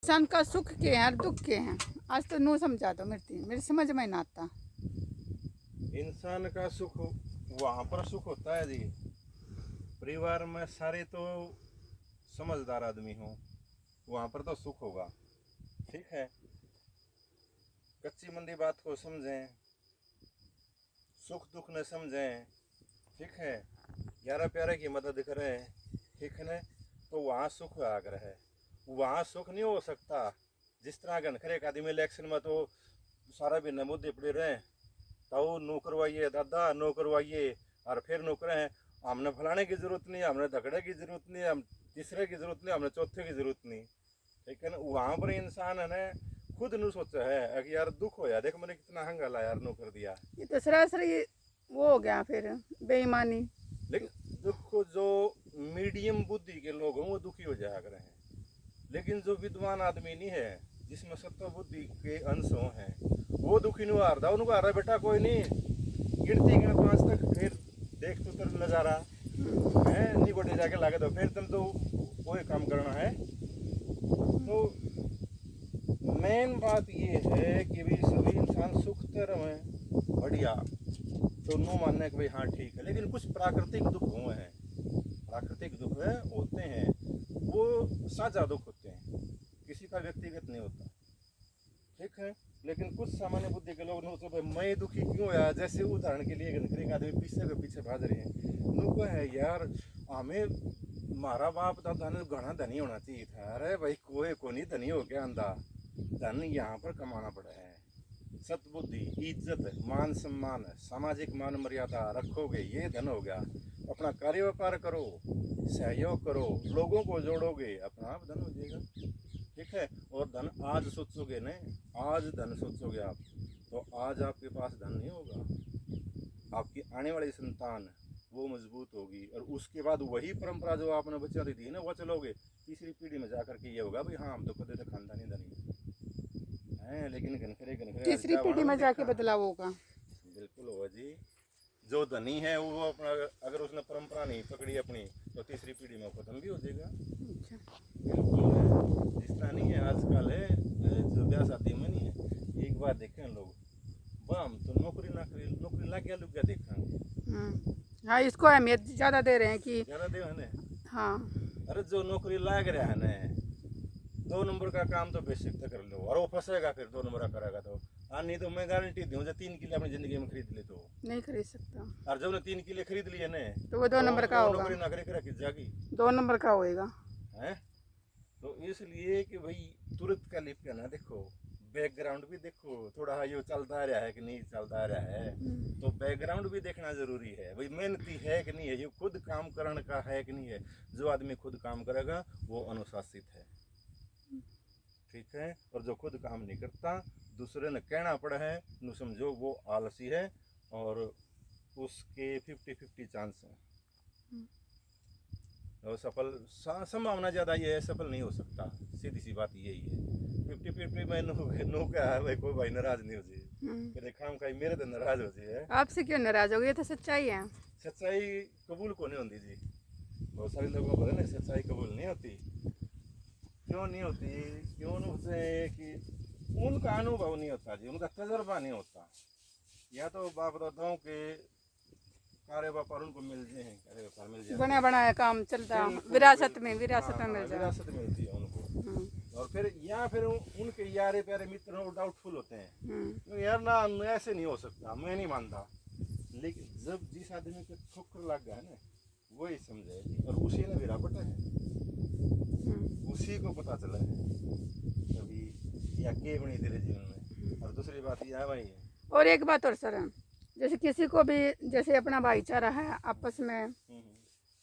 इंसान का सुख के हैं और दुख के हैं। आज तो नो समझा दो मेरी समझ में ना आता। इंसान का सुख वहां पर सुख होता है जी, परिवार में सारे तो समझदार आदमी हो, वहां पर तो सुख होगा। ठीक है, कच्ची मंदी बात को समझें, सुख दुख न समझें, ठीक है, यारा प्यारे की मदद करें, ठीक है ना, तो वहाँ सुख आग्रह है। वहाँ सुख नहीं हो सकता जिस तरह घनखरे एक आदमी इलेक्शन में तो सारा भी नमूदे पड़े रहे, तो नो करवाइए दादा नो करवाइए, और फिर नो करें, हमने फलाने की जरूरत नहीं, हमने धकड़े की जरूरत नहीं, हम तीसरे की जरूरत नहीं, हमने चौथे की जरूरत नहीं। लेकिन वहाँ पर इंसान है ना खुद नु सोचा है कि यार दुख होया, देख मैंने कितना हंगाला यार नो कर दिया। ये तो सरासरी वो हो गया फिर बेईमानी। लेकिन देखो जो मीडियम बुद्धि के लोग हों वो दुखी हो जाया करें, लेकिन जो विद्वान आदमी नहीं है जिसमें सत्व बुद्धि के अंश हैं वो दुखी नहीं हारदा। उनको हारा बेटा कोई नहीं, गिनती गिन 5 तक, फिर देख तो तेरा नजारा है नहीं गोटे जाके लागे दो, फिर तुम तो कोई काम करना है। तो मेन बात ये है कि भाई सभी इंसान सुख तरह में बढ़िया, तो नो मानने कि भाई हाँ ठीक है। लेकिन कुछ प्राकृतिक दुख हुए हैं, प्राकृतिक दुख होते हैं, वो साझा दुख होते हैं, किसी का व्यक्तिगत नहीं होता, ठीक है। लेकिन कुछ सामान्य बुद्धि के लोग तो भाई मैं दुखी क्यों हुआ, जैसे उदाहरण के लिए एक आदमी पीछे के पीछे भाग रहे हैं, उनको है यार हमें मारा बाप दादा ने घना धनी होना चाहिए था। अरे भाई कोई को नहीं धनी हो गया अंधा, धन यहाँ पर कमाना पड़ा है। सतबुद्धि, इज्जत, मान सम्मान, सामाजिक मान मर्यादा रखोगे ये धन हो गया। अपना कार्य व्यापार करो, सहयोग करो, लोगों को जोड़ोगे, अपना आप धन हो जाएगा, ठीक है। और धन आज सोचोगे न, आज धन सोचोगे आप, तो आज आपके पास धन नहीं होगा, आपकी आने वाली संतान वो मजबूत होगी, और उसके बाद वही परंपरा जो आपने बच्चों दी थी ना वो चलोगे, तीसरी पीढ़ी में जाकर के ये होगा भाई हाँ हम तो कदे तो खानदानी धनी हैं। लेकिन घनखरे घनखरे तीसरी पीढ़ी में जाके बदलाव होगा। बिल्कुल होगा जी। जो धनी है वो अपना अगर उसने परंपरा नहीं पकड़ी अपनी, तो तीसरी पीढ़ी में खत्म भी हो जाएगा। अच्छा। बिल्कुल जिस तरह नहीं है आजकल है, जो ब्याह शादी में नहीं है, एक बार देखें लोग हम तो नौकरी ना करी, नौकरी लग गया लोग क्या देखेंगे। हाँ, इसको अहमियत ज़्यादा दे रहे हैं कि ज्यादा दे है ना। हाँ। अरे जो नौकरी लग रहा है ना, 2 नंबर का काम तो बेसिक तक कर लो, और वो फंसेगा फिर 2 नंबर का करेगा तो। हाँ नहीं तो मैं गारंटी दूँ जो 3 किले अपनी जिंदगी में खरीद ले तो नहीं खरीद सकता, और जब ने 3 किले खरीद लिए ना तो वो 2 नंबर का होगा, नौकरी ना करे कर रखी जागी, 2 नंबर का होएगा है। तो इसलिए कि भाई तुरंत का लिप ना देखो, बैकग्राउंड भी देखो थोड़ा, ये चलता रहा है कि नहीं चलता रहा है, तो बैकग्राउंड भी देखना जरूरी है। भाई मेहनती है कि नहीं है, ये खुद काम करने का है कि नहीं है। जो आदमी खुद काम करेगा वो अनुशासित है, ठीक है। और जो खुद काम नहीं करता, दूसरे ने कहना पड़ा है नु समझो वो आलसी है, और उसके 50-50 चांस है, और सफल संभावना ज़्यादा ये है, सफल नहीं हो सकता, सीधी सी बात यही है। 50-50 में नो क्या है भाई, कोई भाई नाराज नहीं हो जाए, फिर खाम खाई मेरे तो नाराज हो जाए। आपसे क्यों नाराज हो गए, तो सच्चाई है। सच्चाई कबूल को नहीं होती जी, बहुत सारे लोगों को ना सच्चाई कबूल नहीं होती। क्यों नहीं होती, क्यों नहीं होते कि उनका अनुभव नहीं होता जी, उनका तजर्बा नहीं होता, या तो बाप दादाओं के कार्य व्यापार उनको मिल जाए, कार्य व्यापार मिल जाए, बना बनाया काम चलता विरासत में मिल जाए, विरासत मिलती है उनको। और फिर या फिर उनके यारे प्यारे मित्र डाउटफुल होते हैं, यार ना ऐसे नहीं हो सकता, मैं नहीं मानता। लेकिन जब जिस आदमी को ठोकर लग गया है ना, वही समझे, और उसी ने मेरा पटा है, उसी को पता चला है कभी या के बनी तेरे जीवन में। और दूसरी बात यह भाई है, और एक बात और सर, जैसे किसी को भी जैसे अपना भाईचारा है आपस में,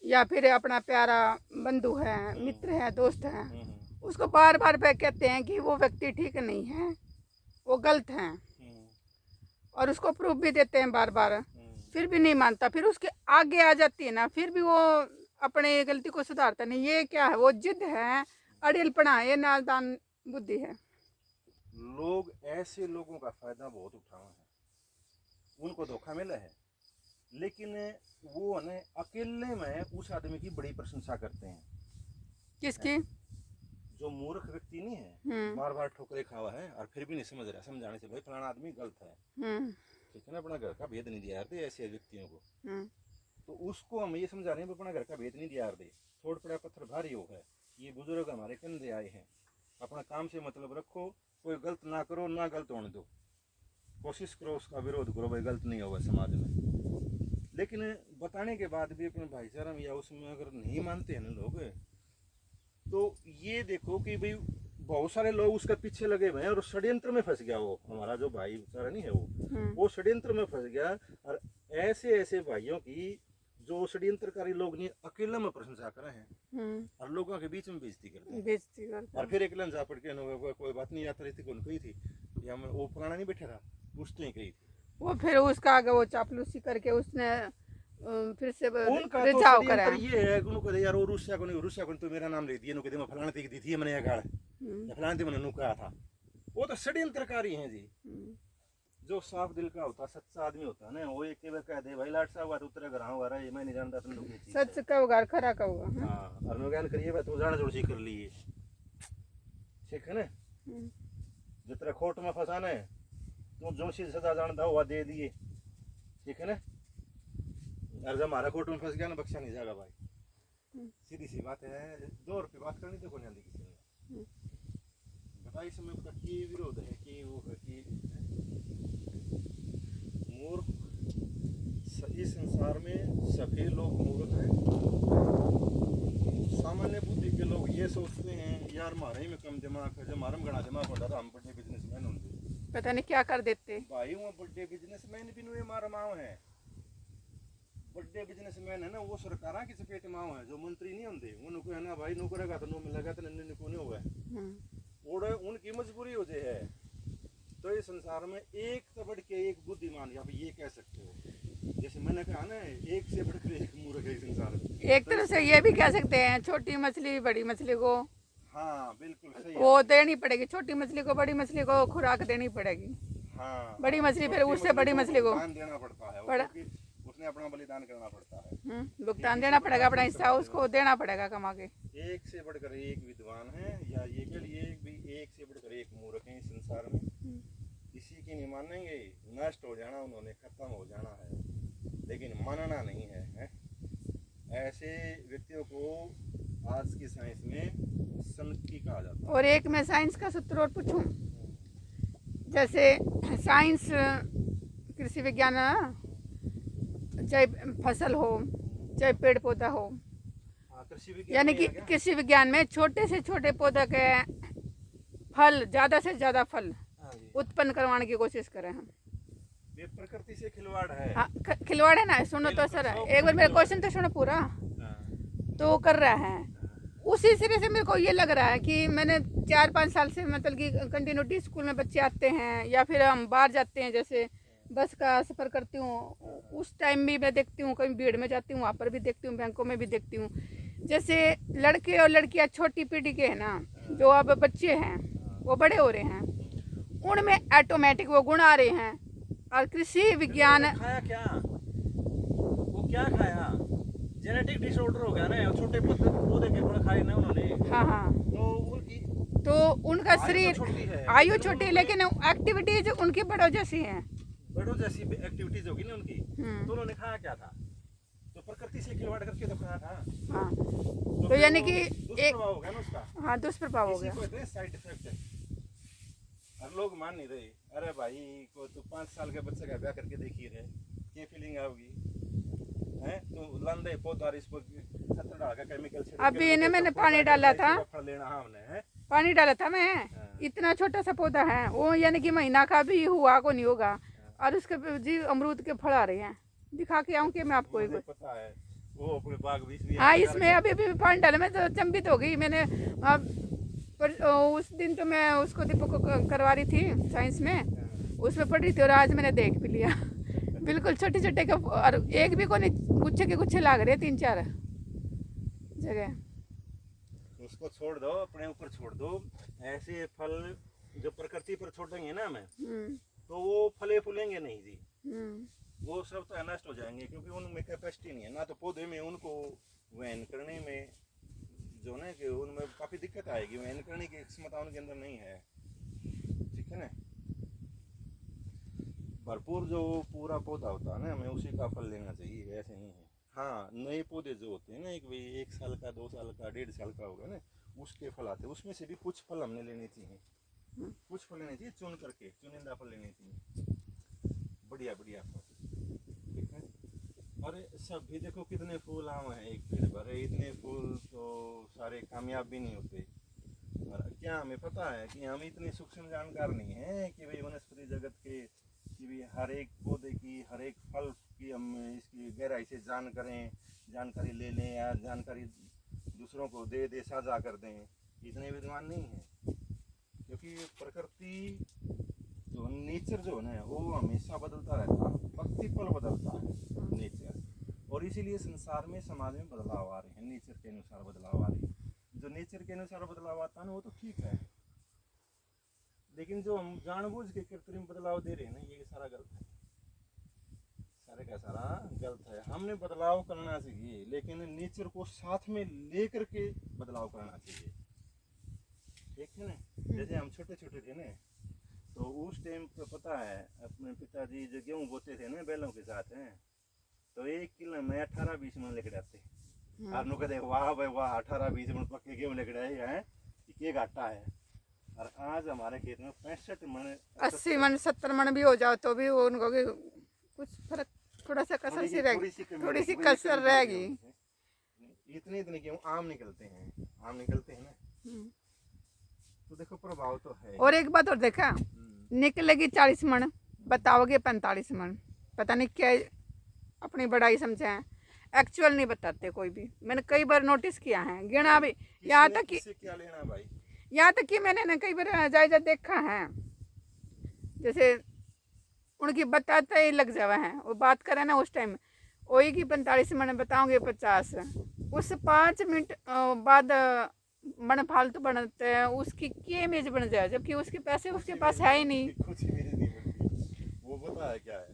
या फिर अपना प्यारा बंधु है, मित्र है, दोस्त है, उसको बार बार कहते हैं कि वो व्यक्ति ठीक नहीं है, वो गलत है, और उसको प्रूफ भी देते हैं बार बार, फिर भी नहीं मानता, फिर उसके आगे आ जाती है ना, फिर भी वो अपने गलती को सुधारता नहीं। ये क्या है, वो जिद है, अड़ियलपना है, ये नादान बुद्धि है। लोग ऐसे लोगों का फायदा बहुत उठाए हैं, उनको धोखा मिला है, लेकिन वो ने अकेले में उस आदमी की बड़ी प्रशंसा करते हैं। किसकी? जो मूर्ख व्यक्ति नहीं है, बार बार ठोकरे खावा है और फिर भी नहीं समझ रहा, समझाने से भाई फलाना आदमी गलत है, ठीक है ना, अपना घर का भेद नहीं दिया यार ऐसे व्यक्तियों को, तो उसको हम ये समझा रहे हैं अपना घर का भेद नहीं दिया यार दे, थोड़ा पड़ा पत्थर भारी हो है, ये बुजुर्ग हमारे कंधे आए हैं, अपना काम से मतलब रखो, कोई गलत ना करो, ना गलत होने दो, कोशिश करो उसका विरोध करो, भाई गलत नहीं होगा समाज में। लेकिन बताने के बाद भी अपने भाईचारा में या उसमें अगर नहीं मानते हैं ना लोग, तो ये देखो कि भाई बहुत सारे लोग उसके पीछे लगे हुए हैं और षड्यंत्र में फंस गया, वो हमारा जो भाई बेचारा नहीं है वो षड्यंत्र में फंस गया। और ऐसे ऐसे भाइयों की जो षड्यंत्रकारी लोग नहीं अकेले में प्रशंसा कर रहे हैं और लोगों के बीच में बेइज्जती करते हैं, और फिर अकेले जा पड़ के कोई बात नहीं यात्रा थी, कौन कही थी या वो पुराना नहीं बैठा था, उसने ही कही थी, वो फिर उसका आगे वो चापलूसी करके उसने फिर से उनका रिझाव तो करा ये है कि उनको यार वो रूसिया को तो मेरा नाम ले दिया, उनको मैं फलाने की दी थी मैंने गाड़ या फलाने मैंने नु कहा था, वो तो षड्यंत्रकारी हैं जी। जो साफ दिल का होता सच्चा आदमी होता ना, वो एक बार कह दे भाई लाट साहब बात उतरे घर आऊंगा रे मैं नहीं जानता तुम लोग सच का घर खरा का होगा। हां और मैं ज्ञान करिए बात तू जान जोड़ सी कर लिए, ठीक है ना, जितना खोट में फंसाना है तू जो सी सजा जानता हुआ दे दिए, ठीक है ना, और जब हमारा कोर्ट में फंस गया ना बख्शा नहीं जाएगा भाई, सीधी सी बात है, 2 रुपये बात करनी तो कौन आती किसी ने बताइए, समय का की विरोध है कि वो है कि मूर्ख, इस संसार में सभी लोग मूर्ख हैं, सामान्य बुद्धि के लोग ये सोचते हैं यार हमारे ही में कम दिमाग है, जब हमारा में गड़ा दिमाग होता था हम बड़े बिजनेसमैन होंगे, पता नहीं क्या कर देते भाई वो बड़े बिजनेसमैन भी नुए मार माओ है, बड़े बिजनेसमैन है ना वो सरकारा की चपेट माओ है, जो मंत्री नहीं होंगे उनको है ना भाई नो करेगा तो नो मिलेगा तो नन्ने को नहीं होगा, और उनकी मजबूरी हो जाए है। तो इस संसार में एक से बढ़ के एक बुद्धिमान, या ये कह सकते हो जैसे मैंने कहा ना एक से बढ़कर एक मूर्ख है इस संसार में, एक तरह से ये भी कह सकते हैं छोटी मछली बड़ी मछली को, हाँ बिल्कुल सही, वो देनी पड़ेगी, छोटी मछली को बड़ी मछली को खुराक देनी पड़ेगी, हाँ बड़ी मछली फिर उससे बड़ी मछली को देना पड़ता है, उसने अपना बलिदान करना पड़ता है, भुगतान देना पड़ेगा, अपना हिस्सा उसको देना पड़ेगा कमा के। एक से बढ़कर एक विद्वान है, या ये के लिए भी एक से बढ़कर एक मूर्ख है इस संसार में, किसी की नहीं मानेंगे, नष्ट हो जाना उन्होंने, खत्म हो जाना है, लेकिन मानना नहीं है। ऐसे व्यक्तियों को आज की साइंस में संकी कहा जाता है। और एक मैं साइंस का सूत्र और पूछूं, जैसे साइंस कृषि विज्ञान चाहे फसल हो चाहे पेड़ पौधा हो, यानी कि कृषि विज्ञान में छोटे से छोटे पौधे के फल ज़्यादा से ज़्यादा फल उत्पन्न करवाने की कोशिश करें हम, ये प्रकृति से खिलवाड़ है। हाँ खिलवाड़ है ना, सुनो तो सर एक बार मेरा क्वेश्चन तो सुनो पूरा, तो वो कर रहा है उसी सिरे से। मेरे को ये लग रहा है कि मैंने 4-5 साल से मतलब कि कंटिन्यूटी स्कूल में बच्चे आते हैं या फिर हम बाहर जाते हैं, जैसे बस का सफ़र करती हूँ उस टाइम भी मैं देखती हूँ, कहीं भीड़ में जाती हूँ वहाँ पर भी देखती हूँ, बैंकों में भी देखती हूँ, जैसे लड़के और लड़कियाँ छोटी पीढ़ी के हैं ना, जो अब बच्चे हैं वो बड़े हो रहे हैं, उनमें ऑटोमेटिक वो गुण आ रहे हैं। और कृषि विज्ञान खाया क्या, वो क्या खाया, जेनेटिक डिसऑर्डर हो गया ना, छोटे पौधे के फल खाए ना उन्होंने, हाँ तो उनका शरीर आयु छोटी है लेकिन एक्टिविटीज उनकी बड़ों जैसी हैं, बड़ों जैसी एक्टिविटीज होगी ना उनकी, तो उन्होंने खाया क्या था, तो प्रकृति से खिलवाड़ करके तो खाया था। हाँ तो यानी कि एक दुष्प्रभाव हो गया ना उसका, हाँ दुष्प्रभाव हो गया, साइड इफेक्ट है। और लोग मान नहीं रहे, अरे भाई को तो 5 साल के बच्चे का ब्याह करके देखिए रहे क्या फीलिंग आओगी है, तो लंदे पौधा इस पर 70 डाल का केमिकल अभी इन्हें मैंने पानी डाला था, फल लेना हमने पानी डाला था मैं, इतना छोटा सा पौधा है वो, यानी कि महीना का भी हुआ को नहीं होगा, और उसके जी अमरूद के फल आ रहे हैं, दिखा के आऊँ कि मैं आपको एक पता है वो अपने बाग बीच में। हाँ इसमें अभी अभी पानी डाला, मैं तो चंबित हो गई मैंने, पर उस दिन तो मैं उसको दीपक को करवा रही थी साइंस में, उसमें पढ़ रही थी, और आज मैंने देख भी लिया बिल्कुल छोटे छोटे का, और एक भी को नहीं, गुच्छे के गुच्छे लाग रहे 3-4 जगह। उसको छोड़ दो, अपने ऊपर छोड़ दो, ऐसे फल जो प्रकृति पर छोड़ेंगे ना हमें, तो वो फले फूलेंगे नहीं जी, वो सब तो नष्ट हो जाएंगे, क्योंकि उनमें कैपेसिटी नहीं है ना, तो पौधे में उनको वहन करने में जो ना कि उनमें काफी दिक्कत आएगी, मेहनत करने की क्षमता उनके अंदर नहीं है, ठीक है ना। भरपूर जो पूरा पौधा होता है ना, हमें उसी का फल लेना चाहिए, ऐसे नहीं है। हाँ, नए पौधे जो होते हैं ना, एक भाई 1 साल का, 2 साल का, 1.5 साल का होगा ना, उसके फल आते हैं, उसमें से भी कुछ फल हमने लेने चाहिए, कुछ फल लेने चाहिए चुन करके, चुनिंदा फल लेने चाहिए, बढ़िया बढ़िया फल, ठीक है। अरे सब भी देखो कितने फूल आम हैं एक पेड़ पर, इतने फूल तो सारे कामयाब भी नहीं होते। और क्या हमें पता है कि हम इतनी सूक्ष्म जानकार नहीं है कि भाई वनस्पति जगत के, कि भाई हर एक पौधे की, हर एक फल की हम इसकी गहराई से जानकारी ले लें, या जानकारी दूसरों को दे साझा कर दें, इतने विद्वान नहीं है। क्योंकि प्रकृति जो नेचर जो है ना, वो हमेशा बदलता रहता है, प्रतिपल बदलता है नेचर, और इसीलिए संसार में, समाज में बदलाव आ रहे हैं, नेचर के अनुसार बदलाव आ रहे हैं। जो नेचर के अनुसार बदलाव आता है ना, वो तो ठीक है, लेकिन जो हम जानबूझ के कृत्रिम बदलाव दे रहे हैं ना, ये सारा गलत है, सारे का सारा गलत है। हमने बदलाव करना चाहिए, लेकिन नेचर को साथ में लेकर के बदलाव करना चाहिए, ठीक है ना। जैसे हम छोटे छोटे थे ना, तो उस टाइम पे पता है अपने पिताजी जो गेहूँ बोते थे ना बैलों के साथ हैं, तो 1 किलो में 18-20 मन लेकर आते, और नु कहते वाह भाई वाह, 18-20 मन पक्के गेहूँ लेकर आए हैं, ये घाटा है। और आज हमारे खेत में 65 मन, 80 मन 70 मन भी हो जाओ तो भी वो उनको कि कुछ फर्क, थोड़ा सा कसर सी रहेगी, थोड़ी सी कसर रहेगी। इतने इतने गेहूँ आम निकलते हैं ना, तो देखो प्रभाव तो है। और एक बात और देखा, निकलेगी 40 मन, बताओगे 45 मन, पता नहीं क्या अपनी बड़ाई समझे हैं, एक्चुअल नहीं बताते कोई भी। मैंने कई बार नोटिस किया है, गिना भी, यहाँ तक कि क्या लेना भाई, यहाँ तक कि मैंने ना कई बार जायजा देखा है, जैसे उनकी बताते ही लग जावा है, वो बात करे ना उस टाइम वही की 45 मन बताओगे 50, उस 5 मिनट बाद मन फालतू बनते हैं, उसकी क्या इमेज बन जाए, जबकि उसके पैसे उसके पास है ही नहीं। कुछ इमेज नहीं बनती। वो पता है क्या है,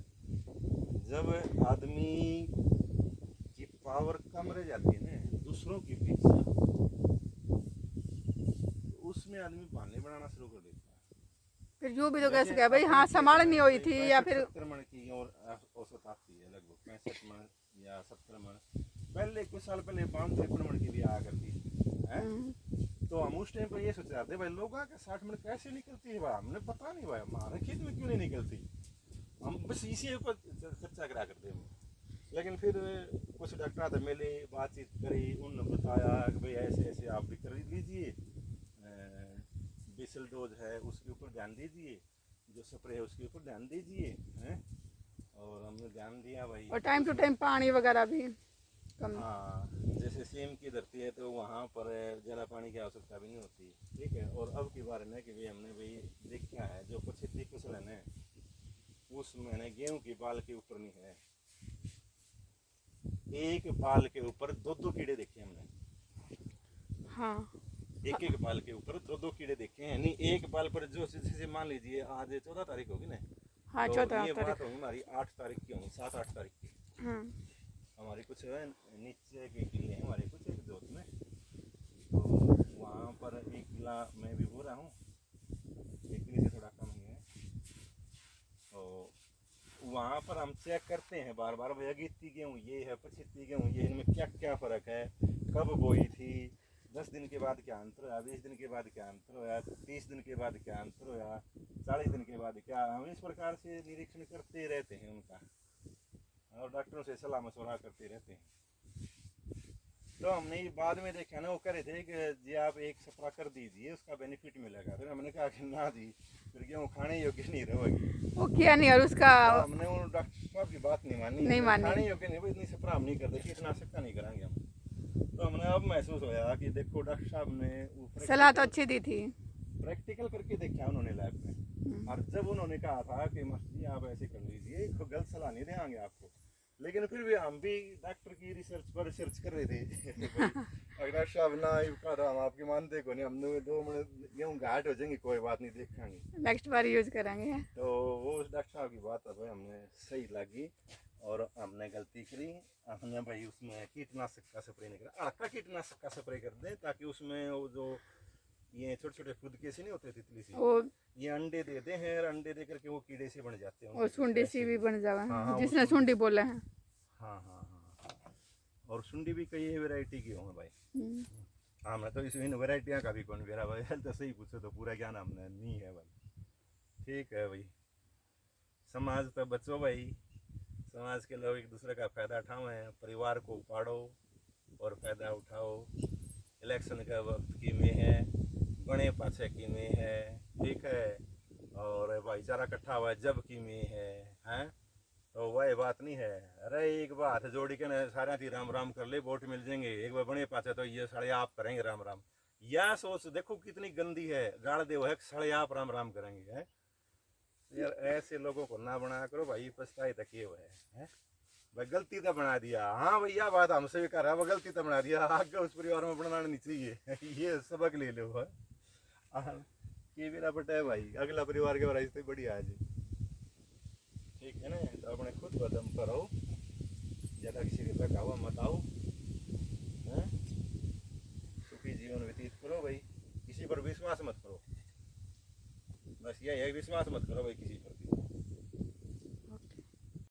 जब आदमी की पावर कम रह जाती है ना दूसरों की अपेक्षा, तो उसमें आदमी बहाने बनाना शुरू कर देता है। फिर यूँ भी तो कह सके भाई हाँ संभालनी हुई थी, या फिर 70 मन की और औसत आती है, लगभग 65 मन या 70 मन, पहले कुछ साल पहले 52-53 मन की भी आया करती है। तो हम उस टाइम पर ये सोच रहे थे भाई लोग का 60 मन कैसे निकलती है भाई, हमने पता नहीं भाई हमारे खेत में क्यों नहीं निकलती, हम बस इसी ऊपर चर्चा करा करते हैं। लेकिन फिर कुछ डॉक्टर से मिले, बातचीत करी, उन्होंने बताया कि भाई ऐसे ऐसे आप भी कर लीजिए, बेसल डोज है उसके ऊपर ध्यान दीजिए, जो स्प्रे है उसके ऊपर ध्यान दीजिए, हैं। और हमने ध्यान दिया भाई, और टाइम टू टाइम पानी वगैरह भी कम। हाँ, जैसे सेम की धरती है तो वहाँ पर ज़्यादा पानी की आवश्यकता भी नहीं होती, ठीक है। और अब की बार है कि भाई हमने भाई देखा है जो 25 फसल है ना, उसमें ना गेहूँ की बाल के ऊपर नहीं है, एक बाल के ऊपर 2-2 कीड़े देखे हमने, हाँ एक बाल के ऊपर 2-2 कीड़े देखे हैं। नहीं, एक बाल पर जो जैसे मान लीजिए आज 14 तारीख होगी ना, हाँ तो 14 ये तारीख। बात होगी हमारी 8 तारीख की होगी, 7-8 तारीख की। हमारी कुछ नीचे के किले हैं हमारे कुछ एक जोत में, तो वहाँ पर 1 किला मैं भी बो रहा हूँ, 1 किले से थोड़ा कम ही है, तो वहाँ पर हम चेक करते हैं बार बार भैया गीती गेहूँ ये है, 25 गेहूँ ये, इनमें क्या क्या फ़र्क है, कब बोई थी, 10 दिन के बाद क्या अंतर होया, 20 दिन के बाद क्या अंतर होया, 30 दिन के बाद क्या अंतर होया, 40 दिन के बाद क्या, हम इस प्रकार से निरीक्षण करते रहते हैं उनका, और डॉक्टरों से सलाह मशवरा करते रहते हैं। तो हमने बाद में देखा ना, वो कह रहे थे कि जी आप एक स्प्रे कर दीजिए उसका बेनिफिट मिलेगा, फिर हमने कहा कि ना जी, फिर गेहूँ खाने योग्य नहीं रहेगी, वो किया नहीं, और उसका तो हमने वो डॉक्टर साहब की बात नहीं मानी, खाने योग्य नहीं, इतनी स्प्रे हम नहीं करते, कीटनाशक का नहीं कराएंगे हम। तो हमने अब महसूस होया कि देखो डॉक्टर साहब ने सलाह तो अच्छी दी थी, प्रैक्टिकल करके देखा उन्होंने लैब में, और जब उन्होंने कहा था कि मास्टर जी आप ऐसे कर लीजिए, गलत सलाह नहीं देंगे आपको, लेकिन फिर भी हम भी डॉक्टर की रिसर्च पर रिसर्च कर रहे थे डॉक्टर साहब ना हम आपकी मानते को नहीं, हमने 2 मिनट गेहूँ घाट हो जाएंगे, कोई बात नहीं देखेंगे, नेक्स्ट बार यूज करेंगे। तो वो डॉक्टर साहब की बात है भाई हमने सही लगी, और हमने गलती करी, हमने भाई उसमें कीटनाशक का स्प्रे नहीं करा, हल्का कीटनाशक का स्प्रे कर दें ताकि उसमें वो जो ये छोटे छोटे फुदके से नहीं होते तितली सी, वो ये अंडे देते हैं और अंडे दे करके वो कीड़े से बन जाते हैं, और सुंडी सी भी बन जावा हाँ, हाँ, जिसने वो सुंडी बोला है। हाँ हाँ हाँ, और सुंडी भी कई वैरायटी की होंगे भाई। हाँ मैं तो इस इन वैरायटियाँ का भी कौन मेरा भाई तो सही पूछो तो पूरा ज्ञान हमने नहीं है भाई। ठीक है भाई, समाज तो बचो भाई, समाज के लोग एक दूसरे का फायदा उठाओ, परिवार को पाड़ो और फायदा उठाओ। इलेक्शन का वक्त की में है, बड़े पाछे की में है, ठीक है, और भाईचारा इकट्ठा हुआ जब की में है, हैं तो वह बात नहीं है। अरे एक बार हाथ जोड़ी के ना सारे थी राम राम कर ले वोट मिल जाएंगे, एक बार बड़े पाछे तो ये साढ़े आप करेंगे राम राम, यह सोच देखो कितनी गंदी है, गाड़ दे है साढ़े आप राम राम करेंगे, हैं यार ऐसे लोगों को ना बना करो भाई, पछताए तक ये है भाई, गलती तो बना दिया, हाँ भैया बात हमसे भी कर रहा है, गलती तो बना दिया, आगे उस परिवार में बनाना नहीं चाहिए ये सबक ले लो है। ये मेरा बेटा है भाई, अगला परिवार के बारे में बढ़िया है जी, ठीक है ना, तो अपने खुद बदम पर रहो, ज़्यादा किसी के बहकावा मत आओ, हैं सुखी जीवन व्यतीत करो भाई, किसी पर विश्वास मत करो, बस यही है, विश्वास मत करो भाई किसी पर।